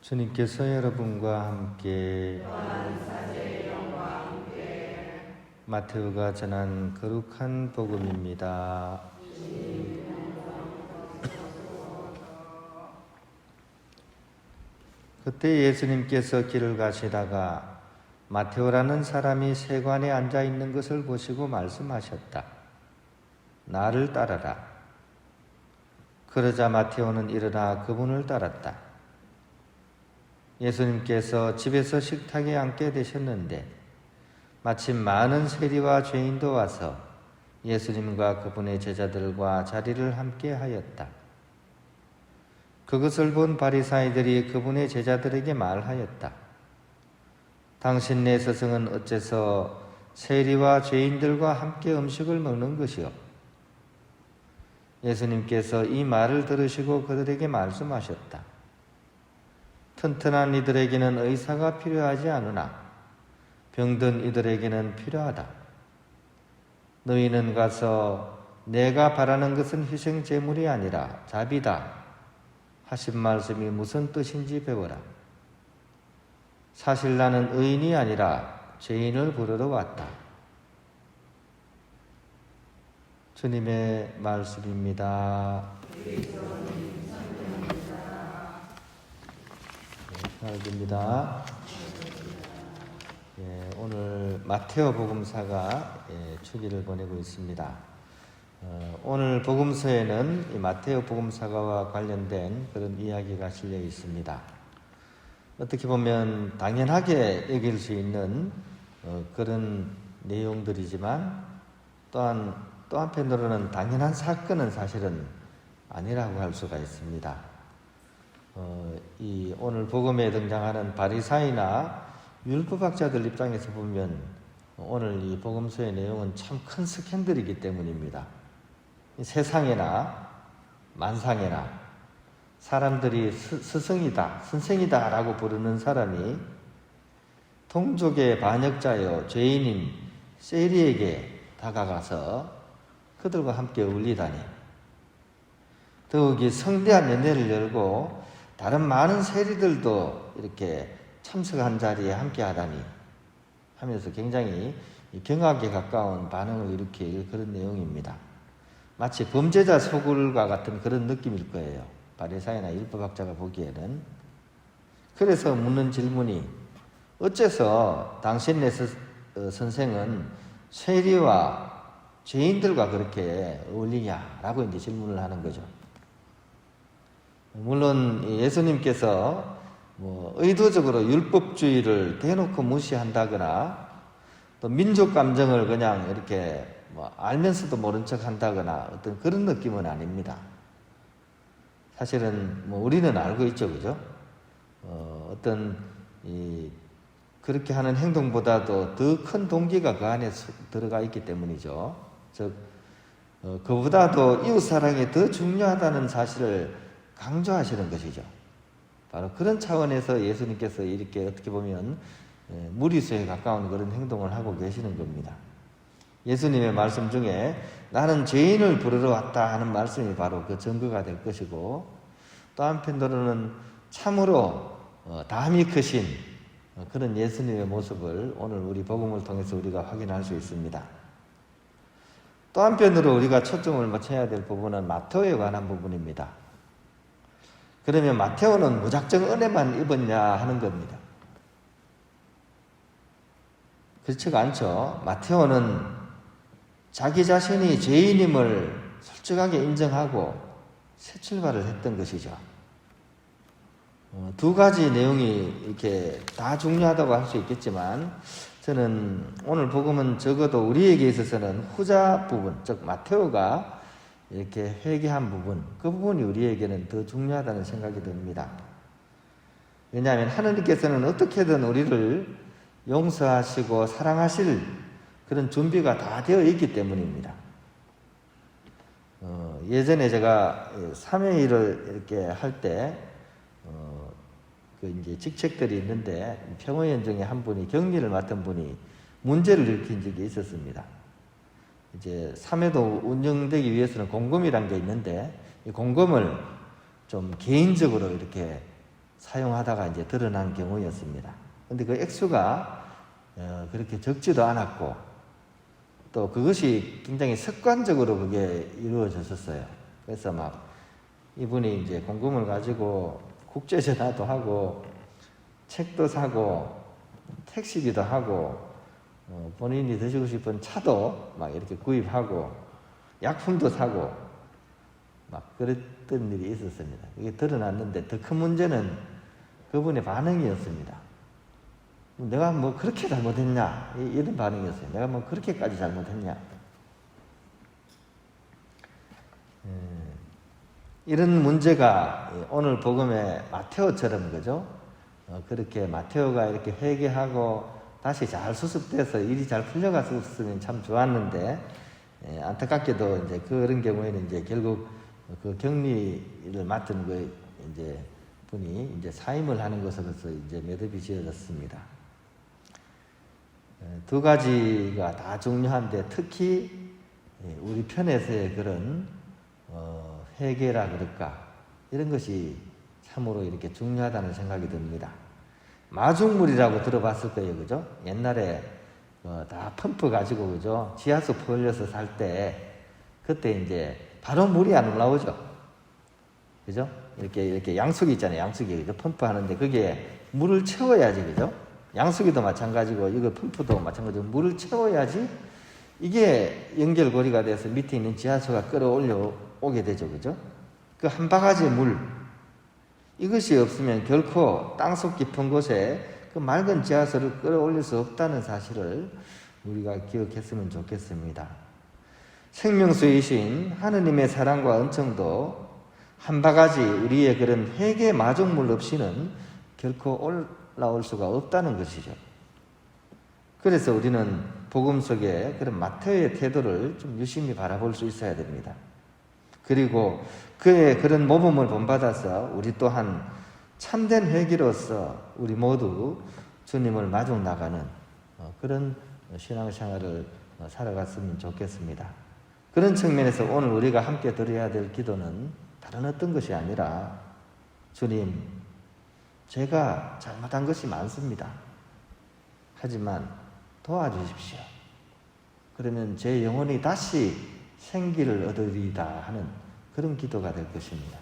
주님께서 여러분과 함께 마테오가 전한 거룩한 복음입니다. 그때 예수님께서 길을 가시다가 마테오라는 사람이 세관에 앉아 있는 것을 보시고 말씀하셨다. 나를 따르라. 그러자 마테오는 일어나 그분을 따랐다. 예수님께서 집에서 식탁에 앉게 되셨는데 마침 많은 세리와 죄인도 와서 예수님과 그분의 제자들과 자리를 함께 하였다. 그것을 본 바리사이들이 그분의 제자들에게 말하였다. 당신네 스승은 어째서 세리와 죄인들과 함께 음식을 먹는 것이요? 예수님께서 이 말을 들으시고 그들에게 말씀하셨다. 튼튼한 이들에게는 의사가 필요하지 않으나 병든 이들에게는 필요하다. 너희는 가서 내가 바라는 것은 희생 제물이 아니라 자비다 하신 말씀이 무슨 뜻인지 배워라. 사실 나는 의인이 아니라 죄인을 부르러 왔다. 주님의 말씀입니다. 하나님입니다. 오늘 마테오 복음사가 주기를 보내고 있습니다. 오늘 복음서에는 이 마테오 복음사가와 관련된 그런 이야기가 실려 있습니다. 어떻게 보면 당연하게 여길 수 있는 그런 내용들이지만 또한 또 한편으로는 당연한 사건은 사실은 아니라고 할 수가 있습니다. 이 오늘 복음에 등장하는 바리사이나 율법학자들 입장에서 보면 오늘 이 복음서의 내용은 참 큰 스캔들이기 때문입니다. 세상에나 만상에나 사람들이 스승이다, 선생이다 라고 부르는 사람이 동족의 반역자여 죄인인 세리에게 다가가서 그들과 함께 어울리다니, 더욱이 성대한 연회를 열고 다른 많은 세리들도 이렇게 참석한 자리에 함께 하다니 하면서 굉장히 경악에 가까운 반응을 일으킬 그런 내용입니다. 마치 범죄자 소굴과 같은 그런 느낌일 거예요. 바리사이나 율법학자가 보기에는. 그래서 묻는 질문이 어째서 당신네 선생은 세리와 죄인들과 그렇게 어울리냐라고 이제 질문을 하는 거죠. 물론 예수님께서 의도적으로 율법주의를 대놓고 무시한다거나 또 민족 감정을 그냥 이렇게 알면서도 모른 척 한다거나 어떤 그런 느낌은 아닙니다. 사실은 우리는 알고 있죠, 그죠? 어떤 그렇게 하는 행동보다도 더 큰 동기가 그 안에 들어가 있기 때문이죠. 즉, 그보다도 이웃사랑이 더 중요하다는 사실을 강조하시는 것이죠. 바로 그런 차원에서 예수님께서 이렇게 어떻게 보면 무리수에 가까운 그런 행동을 하고 계시는 겁니다. 예수님의 말씀 중에 나는 죄인을 부르러 왔다 하는 말씀이 바로 그 증거가 될 것이고, 또 한편으로는 참으로 담이 크신 그런 예수님의 모습을 오늘 우리 복음을 통해서 우리가 확인할 수 있습니다. 또 한편으로 우리가 초점을 맞춰야 될 부분은 마테오에 관한 부분입니다. 그러면 마테오는 무작정 은혜만 입었냐 하는 겁니다. 그렇지가 않죠. 마테오는 자기 자신이 죄인임을 솔직하게 인정하고 새 출발을 했던 것이죠. 두 가지 내용이 이렇게 다 중요하다고 할 수 있겠지만 저는 오늘 복음은 적어도 우리에게 있어서는 후자 부분, 즉 마테오가 이렇게 회개한 부분, 그 부분이 우리에게는 더 중요하다는 생각이 듭니다. 왜냐하면 하느님께서는 어떻게든 우리를 용서하시고 사랑하실 그런 준비가 다 되어 있기 때문입니다. 예전에 제가 사명일을 이렇게 할 때, 이제 직책들이 있는데 평의원 중에 한 분이 격리를 맡은 분이 문제를 일으킨 적이 있었습니다. 이제 사매도 운영되기 위해서는 공금이란 게 있는데 이 공금을 좀 개인적으로 이렇게 사용하다가 이제 드러난 경우였습니다. 근데 그 액수가 그렇게 적지도 않았고 또 그것이 굉장히 습관적으로 그게 이루어졌었어요. 그래서 막 이분이 이제 공금을 가지고 국제전화도 하고 책도 사고 택시비도 하고 본인이 드시고 싶은 차도 막 이렇게 구입하고 약품도 사고 막 그랬던 일이 있었습니다. 이게 드러났는데 더 큰 문제는 그분의 반응이었습니다. 내가 뭐 그렇게 잘못했냐 이런 반응이었어요. 내가 뭐 그렇게까지 잘못했냐 이런 문제가 오늘 복음의 마테오처럼 그죠? 그렇게 마테오가 이렇게 회개하고 다시 잘 수습돼서 일이 잘 풀려갔으면 참 좋았는데 안타깝게도 이제 그런 경우에는 이제 결국 그 격리를 맡은 그 이제 분이 이제 사임을 하는 것으로서 이제 매듭이 지어졌습니다. 두 가지가 다 중요한데 특히 우리 편에서의 그런 회개라 그럴까 이런 것이 참으로 이렇게 중요하다는 생각이 듭니다. 마중물이라고 들어봤을 거예요, 그죠? 옛날에 다 펌프 가지고 그죠? 지하수 풀려서 살 때 그때 이제 바로 물이 안 올라오죠, 그죠? 이렇게 양수기 있잖아요, 양수기 그죠? 펌프 하는데 거기에 물을 채워야지, 그죠? 양수기도 마찬가지고 이거 펌프도 마찬가지고 물을 채워야지 이게 연결고리가 돼서 밑에 있는 지하수가 끌어올려 오게 되죠, 그죠? 그 한 바가지 물 이것이 없으면 결코 땅속 깊은 곳에 그 맑은 지하수를 끌어올릴 수 없다는 사실을 우리가 기억했으면 좋겠습니다. 생명수이신 하느님의 사랑과 은총도 한 바가지 우리의 그런 회개 마중물 없이는 결코 올라올 수가 없다는 것이죠. 그래서 우리는 복음 속에 그런 마태의 태도를 좀 유심히 바라볼 수 있어야 됩니다. 그리고 그의 그런 모범을 본받아서 우리 또한 참된 회개로서 우리 모두 주님을 마중 나가는 그런 신앙생활을 살아갔으면 좋겠습니다. 그런 측면에서 오늘 우리가 함께 드려야 될 기도는 다른 어떤 것이 아니라 주님, 제가 잘못한 것이 많습니다. 하지만 도와주십시오. 그러면 제 영혼이 다시 생기를 얻으리다 하는 그런 기도가 될 것입니다.